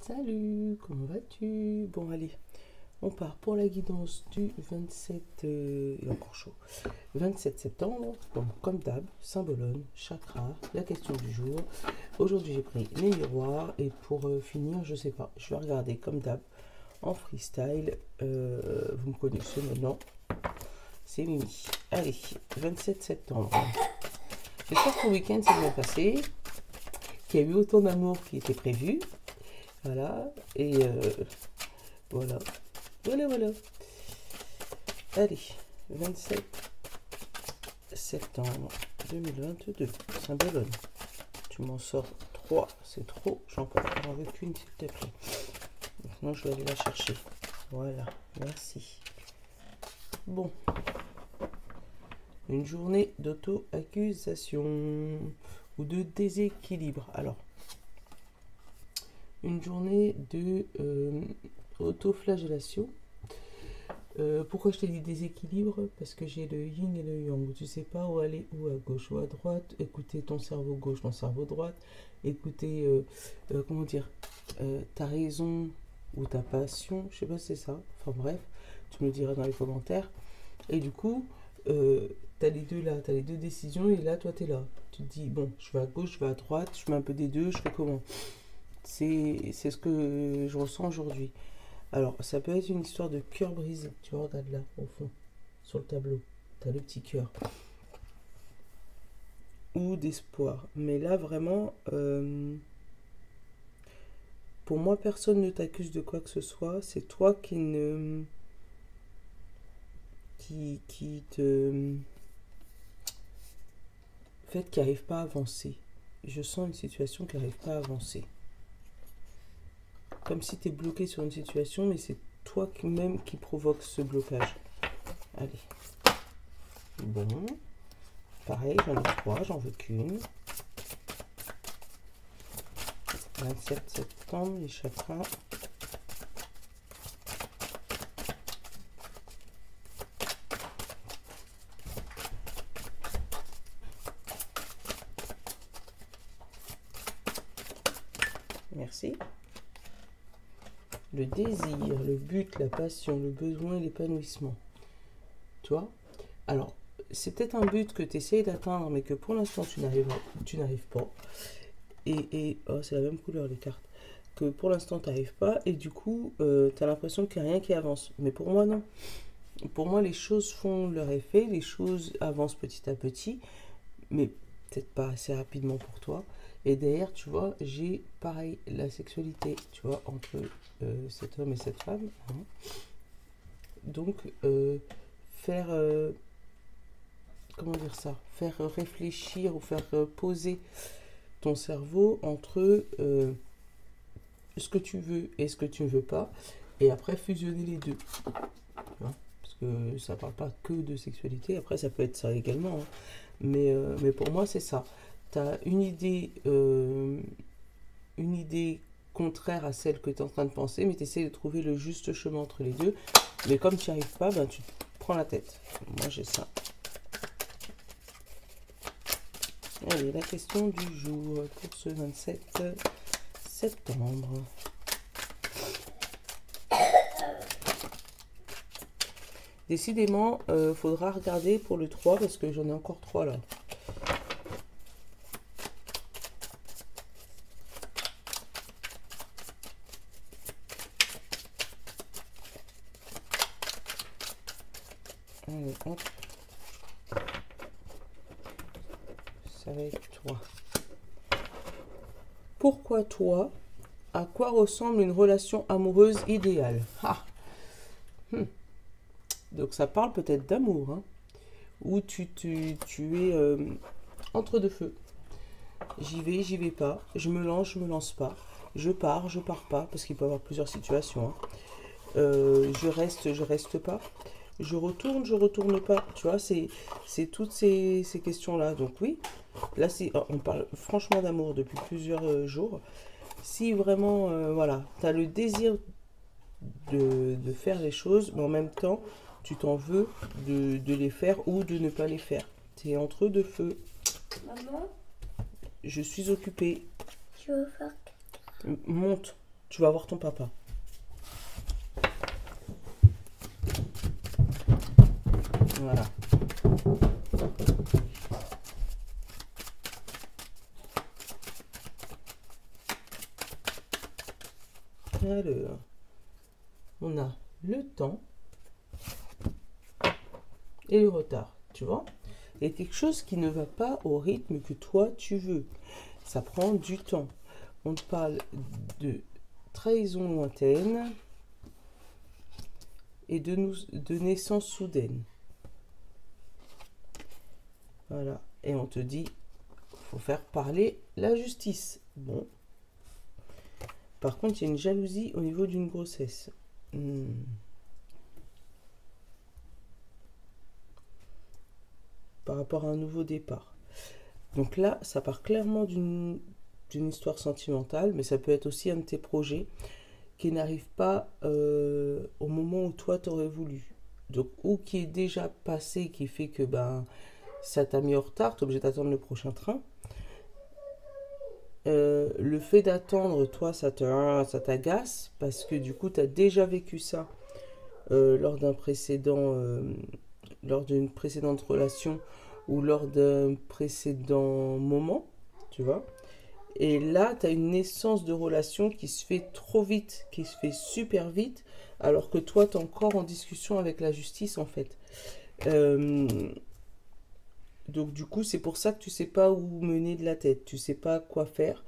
Salut, comment vas-tu? Bon, allez, on part pour la guidance du 27, il est encore chaud, 27 septembre. Bon, comme d'hab, symbolone, chakra, la question du jour. Aujourd'hui, j'ai pris les miroirs et pour finir, je sais pas, je vais regarder comme d'hab en freestyle. Vous me connaissez maintenant, c'est Mimi. Allez, 27 septembre. J'espère que le week-end s'est bien passé, qu'il y a eu autant d'amour qui était prévu. Voilà, et voilà. Allez, 27 septembre 2022, symbolone. Tu m'en sors 3, c'est trop, j'en veux qu'une s'il te plaît. Sinon je vais aller la chercher. Voilà, merci. Bon, une journée d'auto-accusation ou de déséquilibre. Alors, une journée de auto-flagellation. Pourquoi je t'ai dit déséquilibre? Parce que j'ai le yin et le yang. Tu sais pas où aller, ou à gauche ou à droite. Écouter ton cerveau gauche, ton cerveau droite. Écouter, comment dire, ta raison ou ta passion. Je sais pas si c'est ça. Enfin bref, tu me le diras dans les commentaires. Et du coup, t'as les deux là, t'as les deux décisions. Et là, toi, t'es là. Tu te dis, bon, je vais à gauche, je vais à droite. Je mets un peu des deux, je fais comment? C'est ce que je ressens aujourd'hui. Alors, ça peut être une histoire de cœur brisé. Tu vois, regarde là, au fond, sur le tableau. Tu as le petit cœur. Ou d'espoir. Mais là, vraiment, pour moi, personne ne t'accuse de quoi que ce soit. C'est toi qui ne... qui te... En fait, qui n'arrive pas à avancer. Je sens une situation qui n'arrive pas à avancer. Comme si tu es bloqué sur une situation, mais c'est toi même qui provoque ce blocage. Allez. Bon. Pareil, j'en ai 3, j'en veux qu'une. 27 septembre, les chakras. Merci. Le désir, le but, la passion, le besoin et l'épanouissement. Tu vois? Alors, c'est peut-être un but que tu essayes d'atteindre, mais que pour l'instant, tu n'arrives pas. Et oh, c'est la même couleur, les cartes. Que pour l'instant, tu n'arrives pas. Et du coup, tu as l'impression qu'il n'y a rien qui avance. Mais pour moi, non. Pour moi, les choses font leur effet. Les choses avancent petit à petit. Mais peut-être pas assez rapidement pour toi. Et derrière, tu vois, j'ai pareil la sexualité, tu vois, entre cet homme et cette femme. Hein. Donc, faire, comment dire ça? Faire réfléchir ou faire poser ton cerveau entre ce que tu veux et ce que tu ne veux pas. Et après, fusionner les deux. Hein, parce que ça parle pas que de sexualité. Après, ça peut être ça également. Hein. Mais pour moi, c'est ça. Tu as une idée contraire à celle que tu es en train de penser, mais tu essaies de trouver le juste chemin entre les deux. Mais comme tu n'y arrives pas, ben, tu te prends la tête. Moi, j'ai ça. Allez, la question du jour pour ce 27 septembre. Décidément, faudra regarder pour le 3 parce que j'en ai encore 3 là. Allez, hop. Ça va être toi. Pourquoi toi? À quoi ressemble une relation amoureuse idéale? Ah. Donc ça parle peut-être d'amour, hein, où tu es entre deux feux. J'y vais pas, je me lance pas, je pars pas, parce qu'il peut y avoir plusieurs situations. Hein. Je reste pas, je retourne pas, tu vois, c'est toutes ces questions-là. Donc oui, là on parle franchement d'amour depuis plusieurs jours. Si vraiment, voilà, tu as le désir de faire les choses, mais en même temps, tu t'en veux de les faire ou de ne pas les faire. Tu es entre deux feux. Maman, Je suis occupée. tu veux faire Monte. tu vas voir ton papa. Voilà. Alors, on a le temps et le retard, tu vois. Il y a quelque chose qui ne va pas au rythme que toi tu veux. Ça prend du temps. On te parle de trahison lointaine et de naissance soudaine. Voilà. Et on te dit, faut faire parler la justice. Bon. Par contre, il y a une jalousie au niveau d'une grossesse. Par rapport à un nouveau départ. Donc là, ça part clairement d'une histoire sentimentale, mais ça peut être aussi un de tes projets qui n'arrive pas au moment où toi t'aurais voulu. Donc, ou qui est déjà passé, qui fait que ça t'a mis en retard, t'es obligé d'attendre le prochain train. Le fait d'attendre, toi, ça t'agace, parce que du coup, t'as déjà vécu ça lors d'une précédente relation ou lors d'un précédent moment, tu vois. Et là, tu as une naissance de relation qui se fait trop vite, qui se fait super vite, alors que toi, tu es encore en discussion avec la justice, en fait. Donc, du coup, c'est pour ça que tu sais pas où mener de la tête, tu sais pas quoi faire.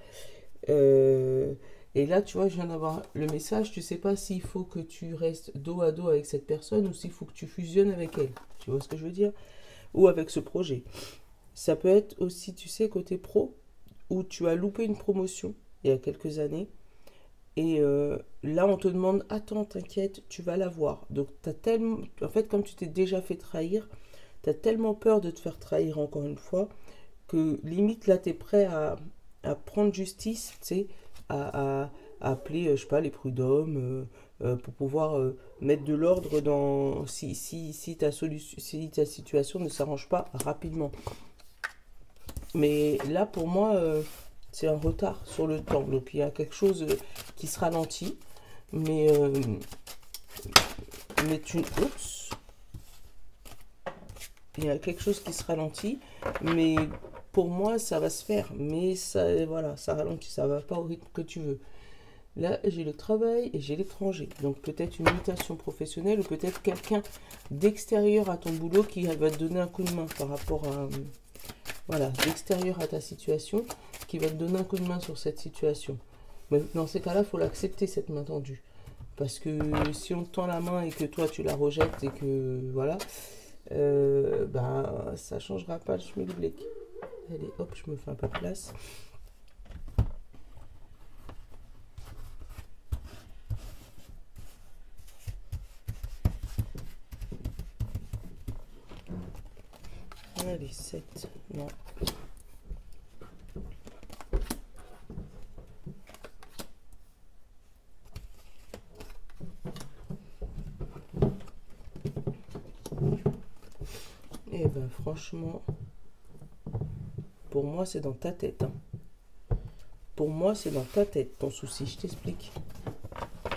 Et là, tu vois, je viens d'avoir le message, tu sais pas s'il faut que tu restes dos à dos avec cette personne ou s'il faut que tu fusionnes avec elle. Tu vois ce que je veux dire? Ou avec ce projet. Ça peut être aussi, tu sais, côté pro, où tu as loupé une promotion il y a quelques années. Et là, on te demande, attends, t'inquiète, tu vas l'avoir. Donc, t'as tellement... En fait, comme tu t'es déjà fait trahir, tu as tellement peur de te faire trahir encore une fois, que limite, là, tu es prêt à prendre justice, tu sais, à appeler, je sais pas, les prud'hommes, pour pouvoir mettre de l'ordre dans si ta situation ne s'arrange pas rapidement. Mais là, pour moi, c'est un retard sur le temps. Donc, il y a quelque chose qui se ralentit. Mais oups. Il y a quelque chose qui se ralentit. Mais pour moi, ça va se faire. Mais ça, voilà, ça ralentit. Ça va pas au rythme que tu veux. Là, j'ai le travail et j'ai l'étranger. Donc, peut-être une mutation professionnelle ou peut-être quelqu'un d'extérieur à ton boulot qui va te donner un coup de main par rapport à... Voilà, d'extérieur à ta situation, qui va te donner un coup de main sur cette situation. Mais dans ces cas-là, il faut l'accepter, cette main tendue. Parce que si on te tend la main et que toi, tu la rejettes et que, voilà, ça changera pas le schmilblick. Allez, hop, je me fais un peu de place. Allez, 7, non. Eh ben franchement, pour moi c'est dans ta tête. Hein. Pour moi c'est dans ta tête ton souci, je t'explique.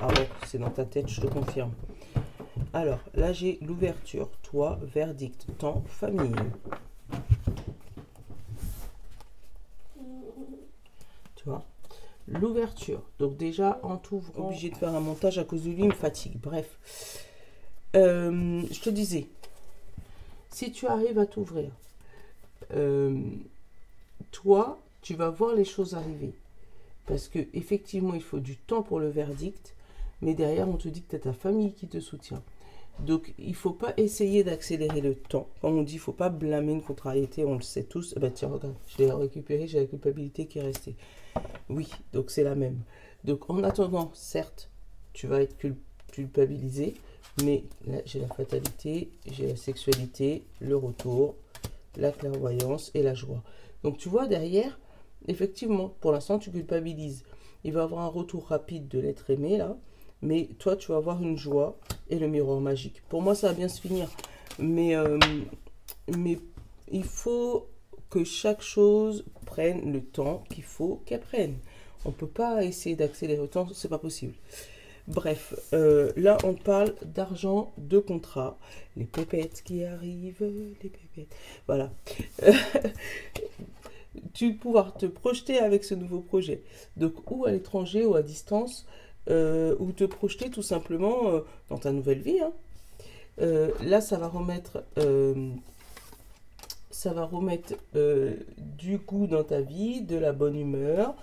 Ah ouais, c'est dans ta tête, je te confirme. Alors, là j'ai l'ouverture, toi, verdict, temps, famille. Tu vois, l'ouverture. Donc déjà, en t'ouvrant, obligé de faire un montage à cause de lui, il me fatigue. Bref, je te disais, si tu arrives à t'ouvrir, toi, tu vas voir les choses arriver. Parce que effectivement, il faut du temps pour le verdict, mais derrière, on te dit que tu as ta famille qui te soutient. Donc, il ne faut pas essayer d'accélérer le temps. Comme on dit, il ne faut pas blâmer une contrariété, on le sait tous. Ben tiens, regarde, je l'ai récupéré, j'ai la culpabilité qui est restée. Oui, donc c'est la même. Donc, en attendant, certes, tu vas être culpabilisé, mais là, j'ai la fatalité, j'ai la sexualité, le retour, la clairvoyance et la joie. Donc, tu vois, derrière, effectivement, pour l'instant, tu culpabilises. Il va y avoir un retour rapide de l'être aimé, là. Mais toi, tu vas avoir une joie et le miroir magique. Pour moi, ça va bien se finir. Mais il faut que chaque chose prenne le temps qu'il faut qu'elle prenne. On ne peut pas essayer d'accélérer autant, c'est pas possible. Bref, là, on parle d'argent, de contrat. Les pépettes qui arrivent, les pépettes. Voilà. Tu vas pouvoir te projeter avec ce nouveau projet. Donc, ou à l'étranger ou à distance, ou te projeter tout simplement dans ta nouvelle vie. Hein. Là, ça va remettre du goût dans ta vie, de la bonne humeur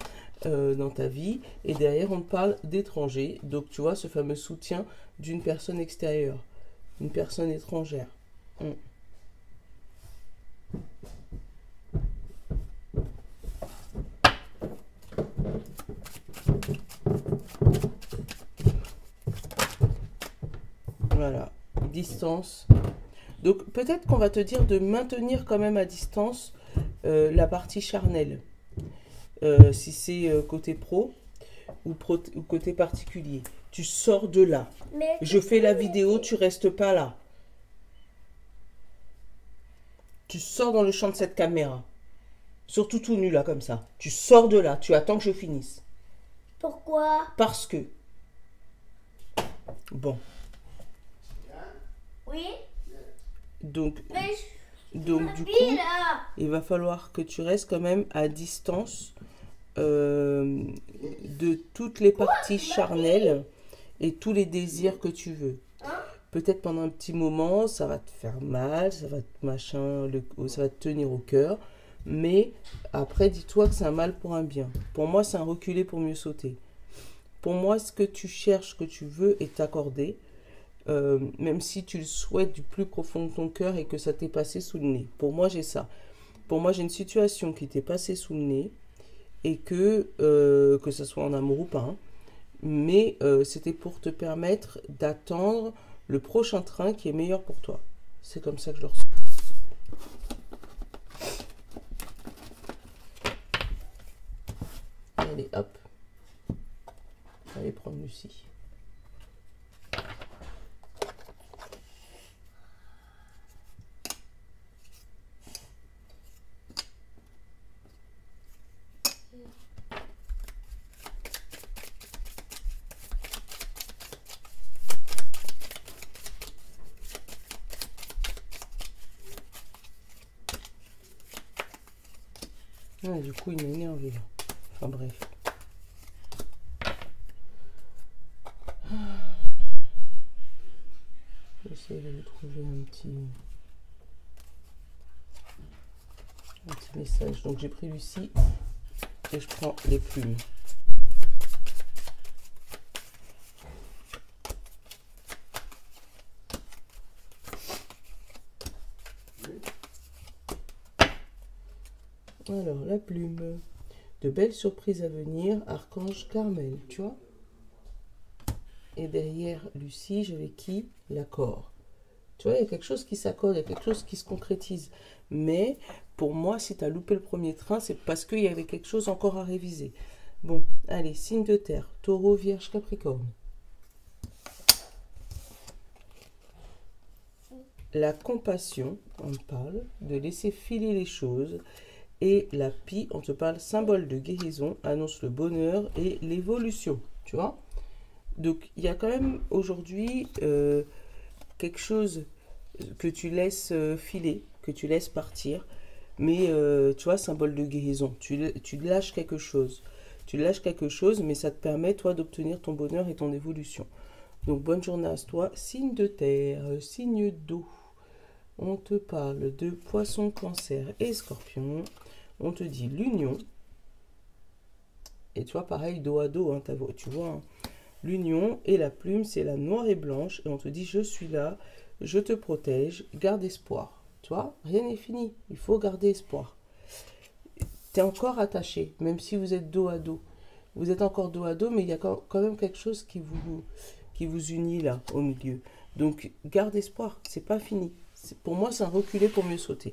dans ta vie. Et derrière, on parle d'étranger. Donc, tu vois, ce fameux soutien d'une personne extérieure, une personne étrangère. Voilà, distance. Donc peut-être qu'on va te dire de maintenir quand même à distance la partie charnelle. Si c'est côté pro ou côté particulier. Tu sors de là. Je fais la vidéo, tu restes pas là. Tu sors dans le champ de cette caméra. Surtout tout nu là comme ça. Tu sors de là, tu attends que je finisse. Pourquoi? Parce que. Bon. Oui. Donc Du coup, là. il va falloir que tu restes quand même à distance de toutes les parties charnelles et tous les désirs que tu veux. Hein? Peut-être pendant un petit moment, ça va te faire mal, ça va ça va te tenir au cœur, mais après, dis-toi que c'est un mal pour un bien. Pour moi, c'est un reculer pour mieux sauter. Pour moi, ce que tu cherches, ce que tu veux est accordé. Même si tu le souhaites du plus profond de ton cœur et que ça t'est passé sous le nez. Pour moi, j'ai ça. Pour moi, j'ai une situation qui t'est passée sous le nez et que ce soit en amour ou pas, hein, mais c'était pour te permettre d'attendre le prochain train qui est meilleur pour toi. C'est comme ça que je le ressens. Allez, hop. Allez prendre Lucie. Ah, du coup, il m'a énervé. Enfin bref. J'essaie de trouver un petit message. Donc j'ai pris Lucie et je prends les plumes. Alors, la plume. De belles surprises à venir, Archange Carmel, tu vois. Et derrière Lucie, j'avais qui? L'accord. Tu vois, il y a quelque chose qui s'accorde, il y a quelque chose qui se concrétise. Mais pour moi, si tu as loupé le premier train, c'est parce qu'il y avait quelque chose encore à réviser. Bon, allez, signe de terre. Taureau, Vierge, Capricorne. La compassion, on parle de laisser filer les choses. Et la pie, on te parle symbole de guérison, annonce le bonheur et l'évolution, tu vois. Donc, il y a quand même aujourd'hui quelque chose que tu laisses filer, que tu laisses partir. Mais, tu vois, symbole de guérison. Tu lâches quelque chose. Tu lâches quelque chose, mais ça te permet, toi, d'obtenir ton bonheur et ton évolution. Donc, bonne journée à toi. Signe de terre, signe d'eau. On te parle de poisson, cancer et scorpion. On te dit l'union. Et tu vois, pareil, dos à dos, hein, tu vois. Hein, l'union et la plume, c'est la noire et blanche. Et on te dit, je suis là, je te protège, garde espoir. Tu vois, rien n'est fini. Il faut garder espoir. Tu es encore attaché, même si vous êtes dos à dos. Vous êtes encore dos à dos, mais il y a quand même quelque chose qui vous unit là, au milieu. Donc, garde espoir, c'est pas fini. Pour moi, c'est un reculer pour mieux sauter.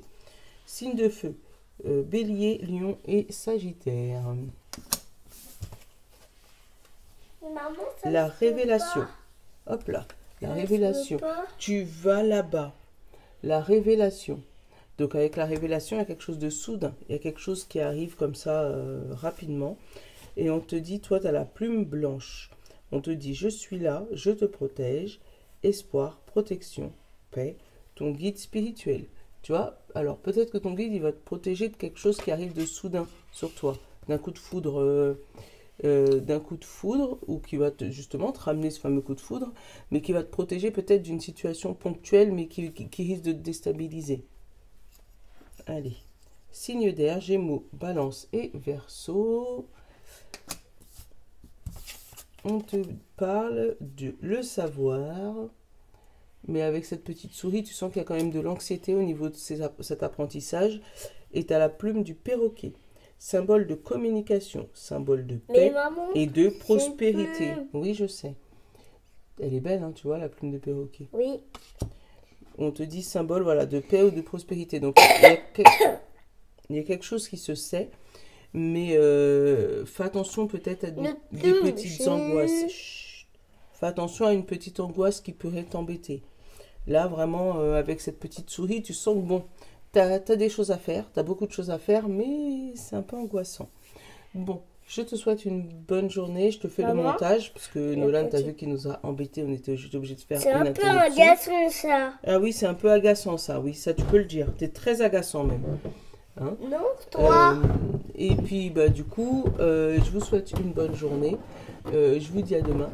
Signe de feu. Bélier, Lion et Sagittaire. Maman, La révélation. Hop là. La révélation. Tu vas là-bas. La révélation. Donc avec la révélation, il y a quelque chose de soudain. Il y a quelque chose qui arrive comme ça rapidement. Et on te dit, toi, tu as la plume blanche. On te dit, je suis là, je te protège. Espoir, protection, paix, ton guide spirituel. Tu vois, alors peut-être que ton guide, il va te protéger de quelque chose qui arrive de soudain sur toi. D'un coup de foudre, ou qui va justement te ramener ce fameux coup de foudre, mais qui va te protéger peut-être d'une situation ponctuelle, mais qui risque de te déstabiliser. Allez, signe d'air, Gémeaux, Balance et Verseau. On te parle de le savoir, mais avec cette petite souris, tu sens qu'il y a quand même de l'anxiété au niveau de cet apprentissage. Et tu as la plume du perroquet, symbole de communication, symbole de Mais paix maman, et de prospérité. plume. Oui, je sais. Elle est belle, hein, tu vois, la plume de perroquet. Oui. On te dit symbole, voilà, de paix ou de prospérité. Donc, il y a quelque chose qui se sait, mais fais attention peut-être à des petites angoisses. Chut. Fais attention à une petite angoisse qui pourrait t'embêter. Là, vraiment, avec cette petite souris, tu sens que, bon, t'as des choses à faire, t'as beaucoup de choses à faire, mais c'est un peu angoissant. Bon, je te souhaite une bonne journée, je te fais le Maman, montage, parce que Nolan, t'as petit- vu qu'il nous a embêtés, on était juste obligé de faire C'est une un peu interruption. agaçant ça. Ah oui, c'est un peu agaçant ça, oui, ça tu peux le dire, t'es très agaçant même. Hein? Non, toi. Et puis, bah, du coup, je vous souhaite une bonne journée, je vous dis à demain.